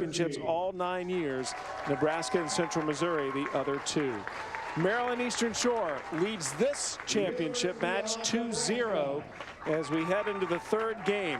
championships all 9 years. Nebraska and Central Missouri, the other 2. Maryland Eastern Shore leads this championship match 2-0 as we head into the 3rd game.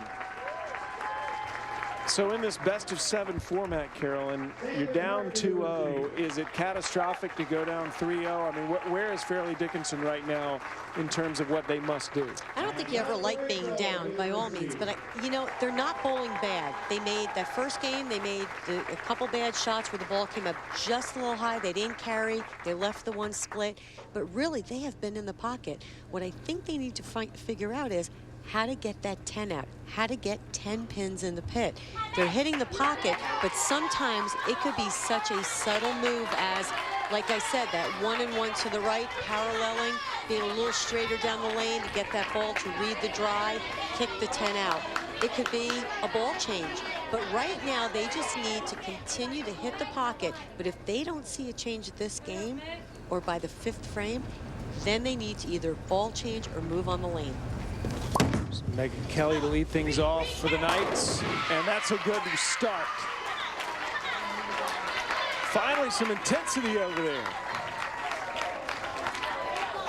So in this best-of-7 format, Carolyn, you're down 2-0. Is it catastrophic to go down 3-0? I mean, where is Fairleigh-Dickinson right now in terms of what they must do? I don't think you ever like being down, by all means, but you know, they're not bowling bad. They made that first game, they made a couple bad shots where the ball came up just a little high. They didn't carry. They left the one split. But really, they have been in the pocket. What I think they need to figure out is how to get that 10 out, how to get 10 pins in the pit. They're hitting the pocket, but sometimes it could be such a subtle move as, like I said, that 1-and-1 to the right, paralleling, being a little straighter down the lane to get that ball to read the drive, kick the 10 out. It could be a ball change, but right now they just need to continue to hit the pocket. But if they don't see a change at this game or by the 5th frame, then they need to either ball change or move on the lane. Megan Kelly to lead things off for the Knights, and that's a good start. Finally, some intensity over there.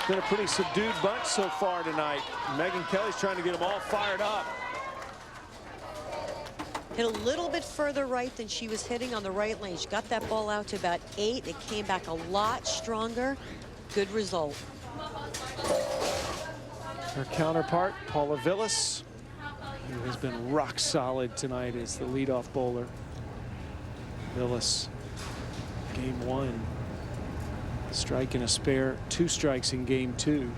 Been a pretty subdued bunch so far tonight. Megan Kelly's trying to get them all fired up. Hit a little bit further right than she was hitting on the right lane. She got that ball out to about 8. It came back a lot stronger. Good result. Her counterpart, Paula Villas, who has been rock solid tonight as the leadoff bowler. Villas, game 1, strike and a spare, 2 strikes in game 2.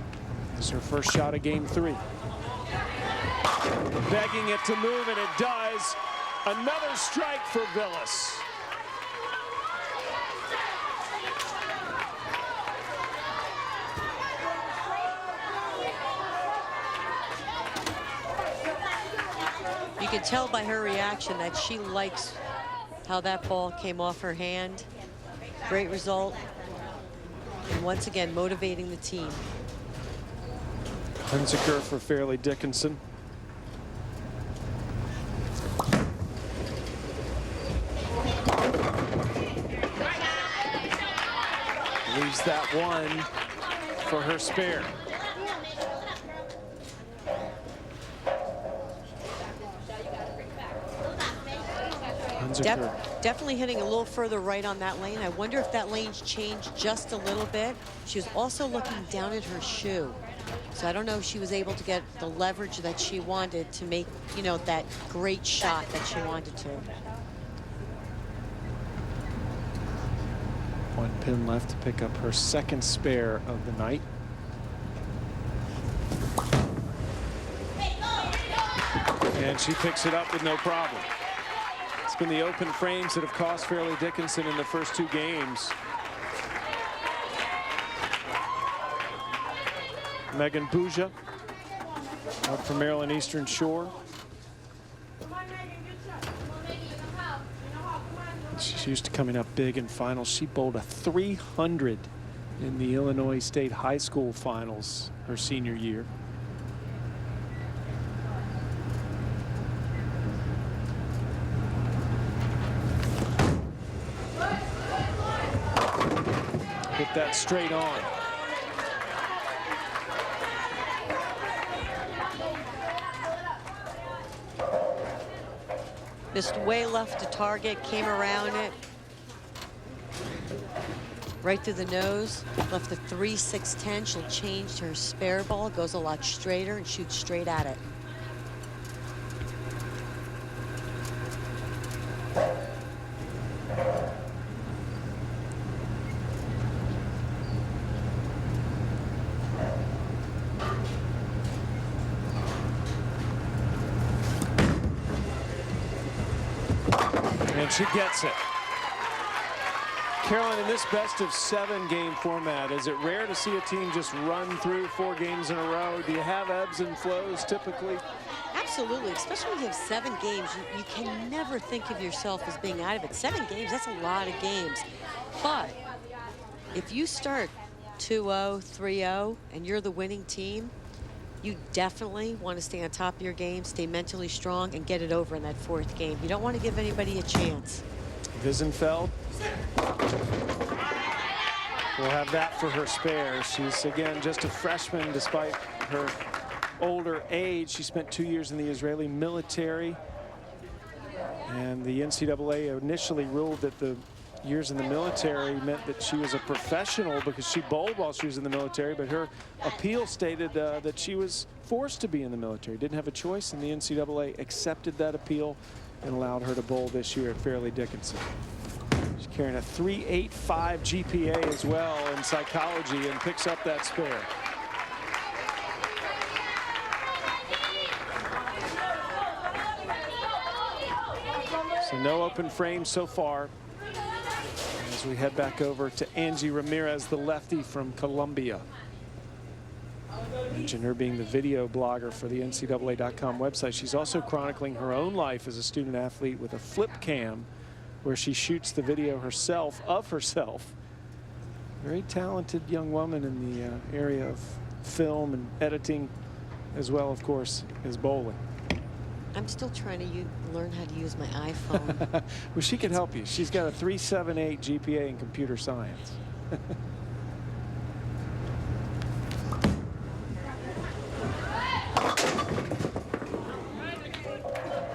This is her first shot of game 3. Begging it to move, and it does. Another strike for Villas. You can tell by her reaction that she likes how that ball came off her hand. Great result. And once again, motivating the team. Hunziker for Fairleigh-Dickinson. Leaves that one for her spare. Definitely hitting a little further right on that lane. I wonder if that lane's changed just a little bit. She was also looking down at her shoe. So I don't know if she was able to get the leverage that she wanted to make, you know, that great shot that she wanted to. One pin left to pick up her 2nd spare of the night. And she picks it up with no problem. It's been the open frames that have cost Fairleigh-Dickinson in the first 2 games. Megan Buja out for Maryland Eastern Shore. She's used to coming up big in finals. She bowled a 300 in the Illinois State High School finals her senior year. Hit that straight on. Missed way left to target, came around it. Right through the nose, left the 3-6-10. She'll change to her spare ball, goes a lot straighter and shoots straight at it. And she gets it. Carolyn, in this best-of-7 game format, is it rare to see a team just run through 4 games in a row? Do you have ebbs and flows typically? Absolutely, especially when you have 7 games. You can never think of yourself as being out of it. 7 games, that's a lot of games. But if you start 2-0, 3-0, and you're the winning team, you definitely want to stay on top of your game, stay mentally strong, and get it over in that 4th game. You don't want to give anybody a chance. Wiesenfeld will have that for her spare. She's, again, just a freshman despite her older age. She spent 2 years in the Israeli military. And the NCAA initially ruled that the years in the military meant that she was a professional because she bowled while she was in the military, but her appeal stated that she was forced to be in the military, didn't have a choice, and the NCAA accepted that appeal and allowed her to bowl this year at Fairleigh-Dickinson. She's carrying a 3.85 GPA as well in psychology and picks up that spare. So no open frame so far as we head back over to Angie Ramirez, the lefty from Colombia. Mention her being the video blogger for the NCAA.com website. She's also chronicling her own life as a student athlete with a flip cam where she shoots the video herself of herself. Very talented young woman in the area of film and editing, as well, of course, as bowling. I'm still trying to learn how to use my iPhone. Well, she could help you. She's got a 3.78 GPA in computer science.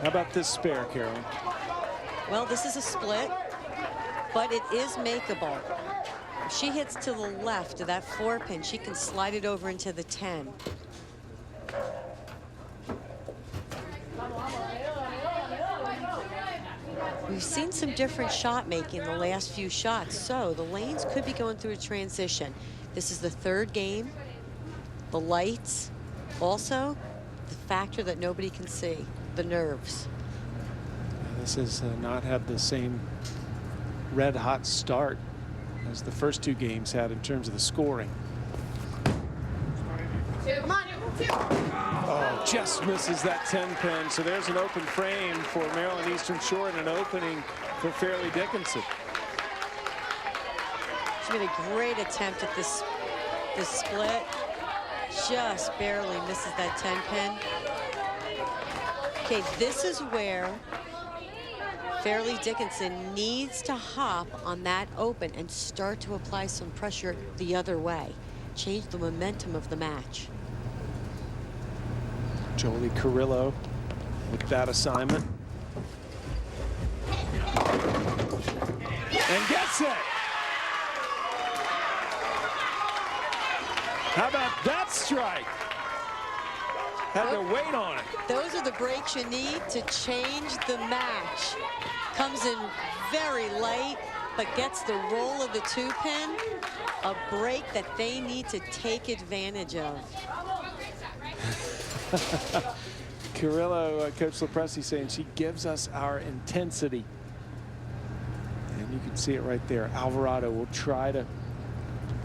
How about this spare, Carolyn? Well, this is a split, but it is makeable. If she hits to the left of that 4-pin, she can slide it over into the 10. We've seen some different shot making in the last few shots, so the lanes could be going through a transition. This is the third game. The lights, also the factor that nobody can see, the nerves. This has not had the same red hot start as the first two games had in terms of the scoring. Come on. Oh, just misses that 10-pin. So there's an open frame for Maryland Eastern Shore and an opening for Fairleigh-Dickinson. She made a great attempt at this split. Just barely misses that 10-pin. Okay, this is where Fairleigh-Dickinson needs to hop on that open and start to apply some pressure the other way. Change the momentum of the match. Jolie Carrillo with that assignment. And gets it! How about that strike? Had to wait on it. Those are the breaks you need to change the match. Comes in very light, but gets the roll of the 2-pin. A break that they need to take advantage of. Carrillo, Coach Lopresti saying she gives us our intensity. And you can see it right there. Alvarado will try to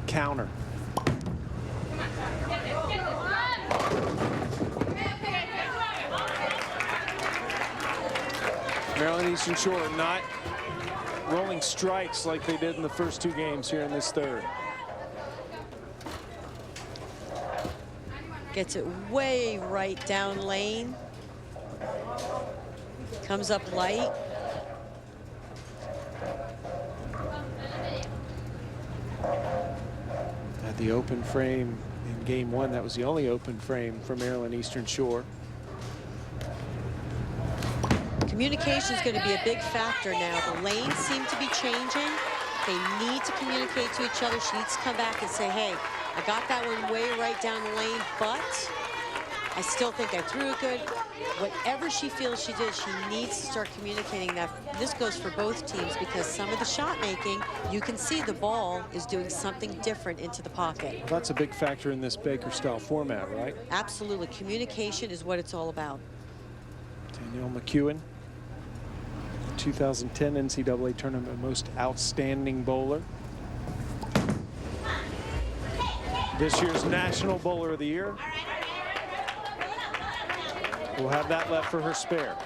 counter. Maryland Eastern Shore not rolling strikes like they did in the first two games here in this third. Gets it way right down lane. Comes up light. Had the open frame in game one. That was the only open frame for Maryland Eastern Shore. Communication is going to be a big factor now. The lanes seem to be changing. They need to communicate to each other. She needs to come back and say, hey, I got that one way right down the lane, but I still think I threw it good. Whatever she feels she did, she needs to start communicating that. This goes for both teams because some of the shot making, you can see the ball is doing something different into the pocket. Well, that's a big factor in this Baker-style format, right? Absolutely. Communication is what it's all about. Danielle McEwen, 2010 NCAA Tournament Most Outstanding Bowler. This year's National Bowler of the Year. We'll have that left for her spare.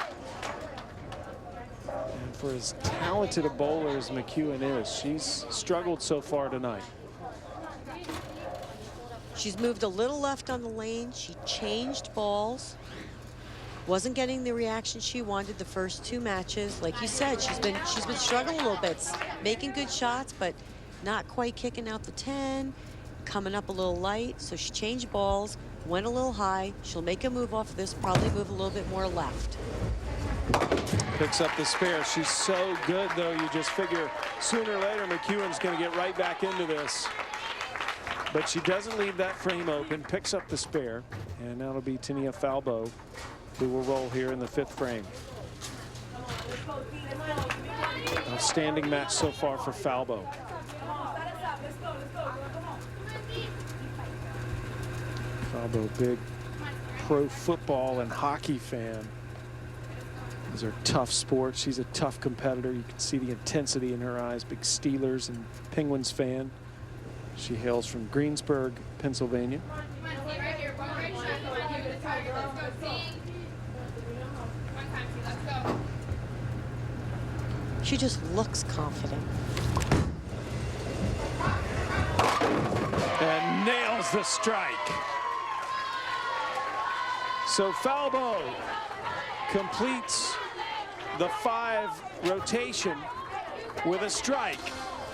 And for as talented a bowler as McEwen is, she's struggled so far tonight. She's moved a little left on the lane. She changed balls. Wasn't getting the reaction she wanted the first 2 matches. Like you said, she's been struggling a little bit, making good shots, but not quite kicking out the 10, coming up a little light. So she changed balls, went a little high. She'll make a move off this, probably move a little bit more left. Picks up the spare. She's so good, though. You just figure sooner or later McEwen's going to get right back into this. But she doesn't leave that frame open, picks up the spare, and now it'll be Tania Falbo who will roll here in the 5th frame. Outstanding match so far for Falbo. Falbo, big pro football and hockey fan. These are tough sports. She's a tough competitor. You can see the intensity in her eyes. Big Steelers and Penguins fan. She hails from Greensburg, Pennsylvania. She just looks confident. And nails the strike. So Falbo completes the 5 rotation with a strike,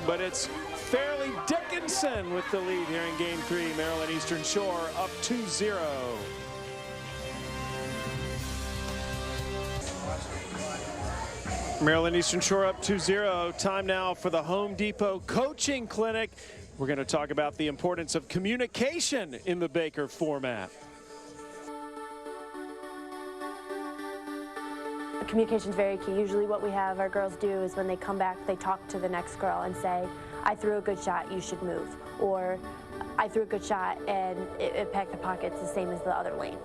but it's Fairleigh-Dickinson with the lead here in Game 3. Maryland Eastern Shore up 2-0. Maryland Eastern Shore up 2-0. Time now for the Home Depot Coaching Clinic. We're going to talk about the importance of communication in the Baker format. Communication is very key. Usually what we have our girls do is when they come back, they talk to the next girl and say, I threw a good shot, you should move. Or I threw a good shot and it packed the pockets the same as the other lane.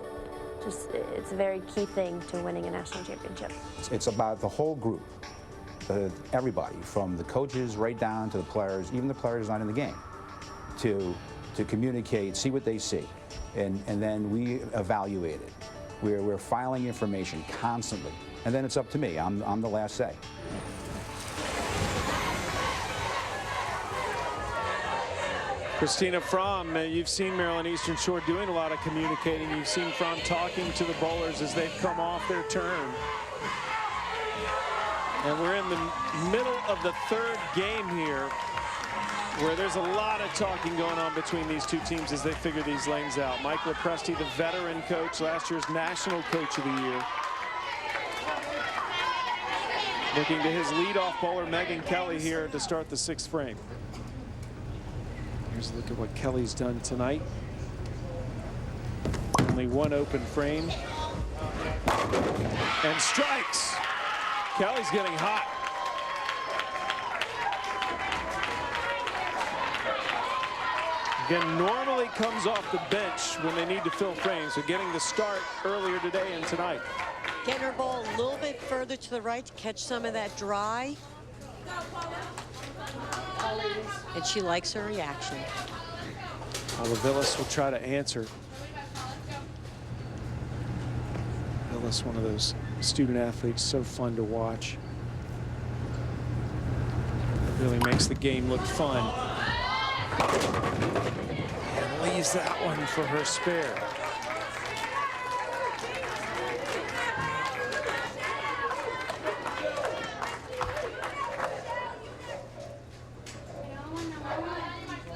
Just, it's a very key thing to winning a national championship. It's about the whole group, everybody, from the coaches right down to the players, even the players not in the game, to communicate, see what they see, and then we evaluate it. We're filing information constantly, and then it's up to me. I'm the last say. Christina Fromm, you've seen Maryland Eastern Shore doing a lot of communicating. You've seen Fromm talking to the bowlers as they've come off their turn. And we're in the middle of the 3rd game here, where there's a lot of talking going on between these two teams as they figure these lanes out. Mike Lepresti, the veteran coach, last year's National Coach of the Year, looking to his leadoff bowler, Megan Kelly, here to start the 6th frame. Here's a look at what Kelly's done tonight. Only 1 open frame. And strikes. Kelly's getting hot. Again, normally comes off the bench when they need to fill frames. So getting the start earlier today and tonight. Getting her ball a little bit further to the right to catch some of that dry. And she likes her reaction. Paula Villas will try to answer. Villas, one of those student athletes, so fun to watch. Really makes the game look fun. And leaves that one for her spare.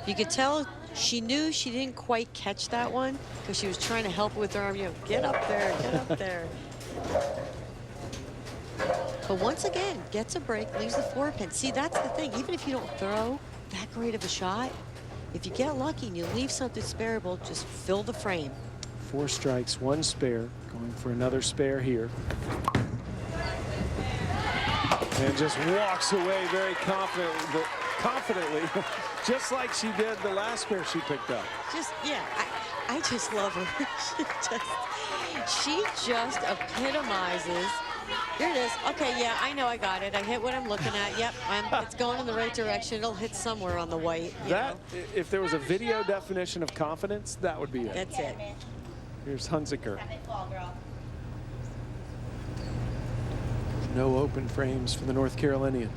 You could tell she knew she didn't quite catch that one because she was trying to help with her arm. You know, get up there, get up there. But once again, gets a break, leaves the 4-pin. See, that's the thing. Even if you don't throw that great of a shot, if you get lucky and you leave something spareable, just fill the frame. 4 strikes, 1 spare. Going for another spare here. And just walks away very confidently, just like she did the last spare she picked up. Yeah, I just love her. she just epitomizes. Here it is. Okay, yeah, I know I got it. I hit what I'm looking at. Yep, it's going in the right direction. It'll hit somewhere on the white. That, if there was a video definition of confidence, that would be it. That's it. Here's Hunziker. No open frames for the North Carolinian.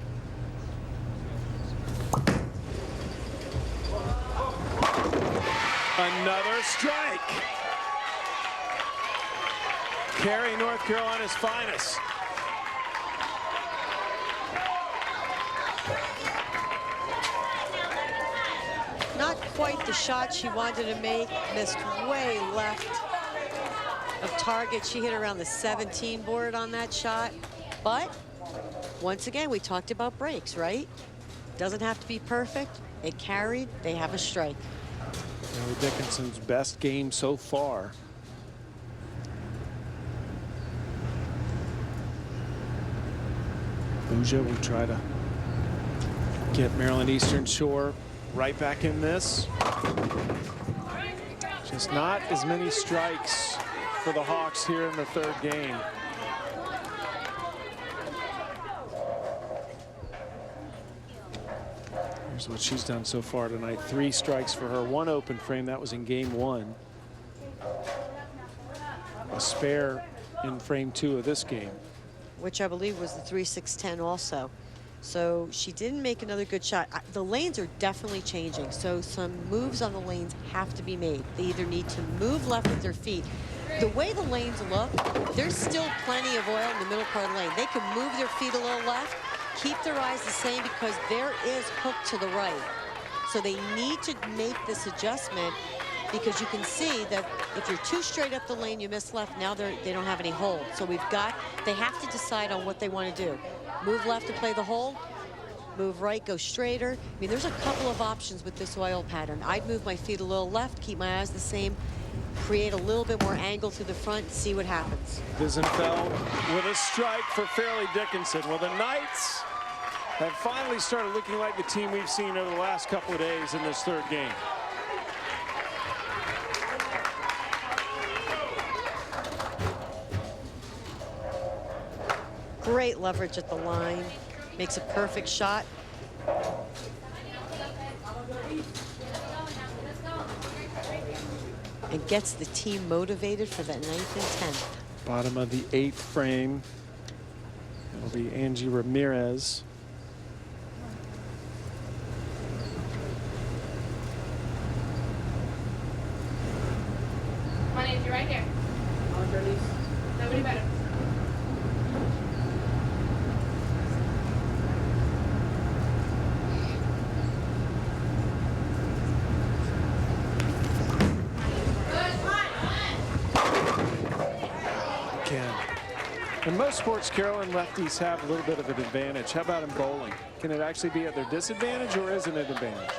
Another strike. Cary, North Carolina's finest. Not quite the shot she wanted to make. Missed way left of target. She hit around the 17 board on that shot. But once again, we talked about breaks, right? Doesn't have to be perfect. It carried. They have a strike. Fairleigh-Dickinson's best game so far. Bouja will try to get Maryland Eastern Shore right back in this. Just not as many strikes for the Hawks here in the third game. Here's what she's done so far tonight. 3 strikes for her, 1 open frame. That was in game 1. A spare in frame 2 of this game, which I believe was the 3-6-10 also. So she didn't make another good shot. The lanes are definitely changing, so some moves on the lanes have to be made. They either need to move left with their feet. The way the lanes look, there's still plenty of oil in the middle part of the lane. They can move their feet a little left, keep their eyes the same, because there is hook to the right. So they need to make this adjustment, because you can see that if you're too straight up the lane, you miss left. Now they don't have any hold. So they have to decide on what they want to do. Move left to play the hold, move right, go straighter. I mean, there's a couple of options with this oil pattern. I'd move my feet a little left, keep my eyes the same, create a little bit more angle to the front, see what happens. Wiesenfeld with a strike for Fairleigh-Dickinson. Well, the Knights have finally started looking like the team we've seen over the last couple of days in this third game. Great leverage at the line, makes a perfect shot. And gets the team motivated for that 9th and 10th. Bottom of the 8th frame. It'll be Angie Ramirez. My name's right here. Nobody better. In most sports, Carolyn, lefties have a little bit of an advantage. How about in bowling? Can it actually be at their disadvantage, or is it an advantage?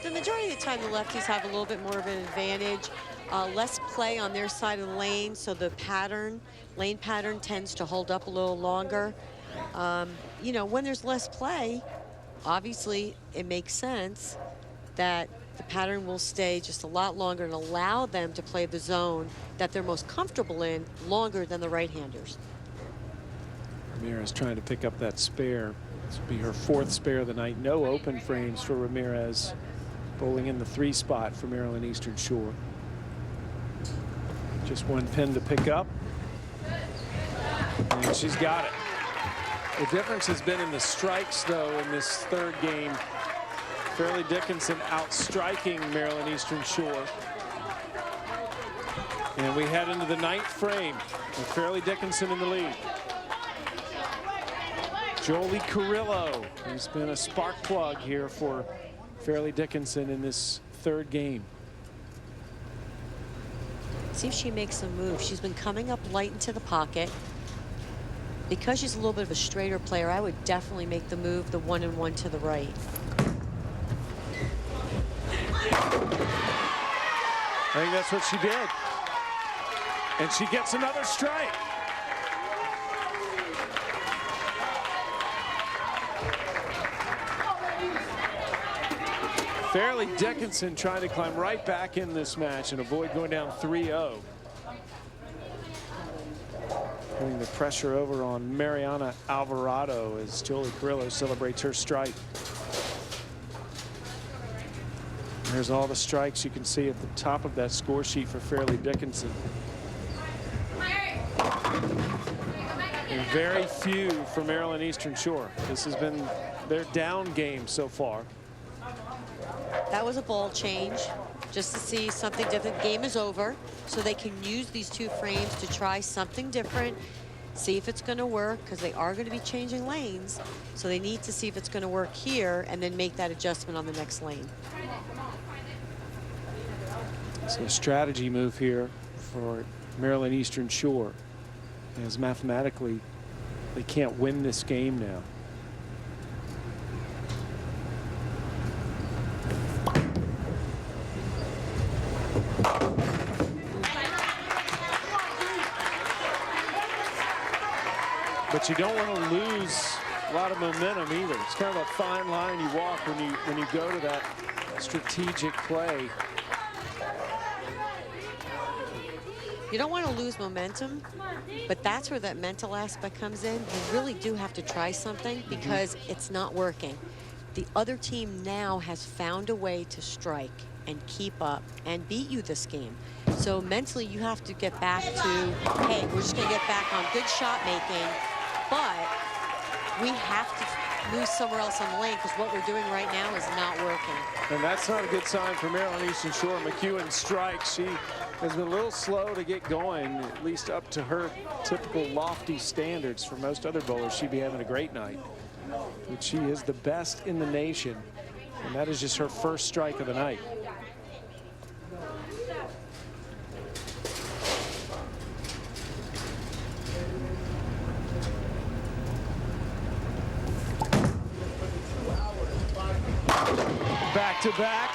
The majority of the time, the lefties have a little bit more of an advantage. Less play on their side of the lane, so the lane pattern tends to hold up a little longer. You know, when there's less play, obviously it makes sense that the pattern will stay just a lot longer and allow them to play the zone that they're most comfortable in longer than the right-handers. Ramirez trying to pick up that spare. This will be her 4th spare of the night. No open frames for Ramirez. Bowling in the 3 spot for Maryland Eastern Shore. Just 1 pin to pick up. And she's got it. The difference has been in the strikes, though, in this third game. Fairleigh-Dickinson outstriking Maryland Eastern Shore. And we head into the 9th frame with Fairleigh-Dickinson in the lead. Jolie Carrillo, who's been a spark plug here for Fairleigh-Dickinson in this third game. See if she makes a move. She's been coming up light into the pocket. Because she's a little bit of a straighter player, I would definitely make the move, the 1-and-1 to the right. I think that's what she did. And she gets another strike. Fairleigh-Dickinson trying to climb right back in this match and avoid going down 3-0. Putting the pressure over on Mariana Alvarado as Jolie Carrillo celebrates her strike. There's all the strikes you can see at the top of that score sheet for Fairleigh-Dickinson. And very few for Maryland Eastern Shore. This has been their down game so far. That was a ball change. just to see something different. Game is over, so they can use these 2 frames to try something different, see if it's going to work, because they are going to be changing lanes. So they need to see if it's going to work here and then make that adjustment on the next lane. So a strategy move here for Maryland Eastern Shore, as mathematically they can't win this game now. But you don't want to lose a lot of momentum either. It's kind of a fine line you walk when you go to that strategic play. You don't want to lose momentum, but that's where that mental aspect comes in. You really do have to try something because it's not working. The other team now has found a way to strike and keep up and beat you this game. So mentally you have to get back to, hey, we're just going to get back on good shot making, but we have to move somewhere else on the lane because what we're doing right now is not working. And that's not a good sign for Maryland Eastern Shore. McEwen strikes. She has been a little slow to get going, at least up to her typical lofty standards. For most other bowlers, she'd be having a great night. But she is the best in the nation, and that is just her first strike of the night. Back to back.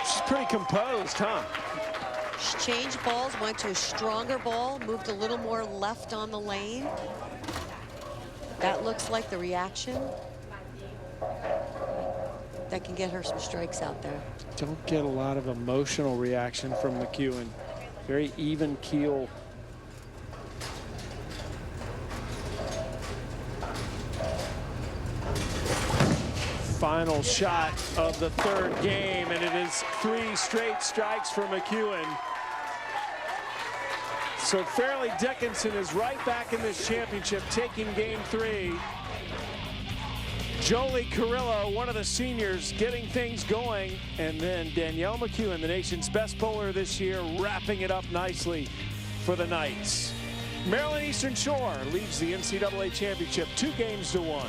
She's pretty composed, huh? She changed balls, went to a stronger ball, moved a little more left on the lane. That looks like the reaction that can get her some strikes out there. Don't get a lot of emotional reaction from McEwen. Very even keel. Final shot of the 3rd game, and it is 3 straight strikes for McEwen. So Fairleigh-Dickinson is right back in this championship, taking game 3. Jolie Carrillo, one of the seniors, getting things going, and then Danielle McEwen, the nation's best bowler this year, wrapping it up nicely for the Knights. Maryland Eastern Shore leads the NCAA championship 2 games to 1.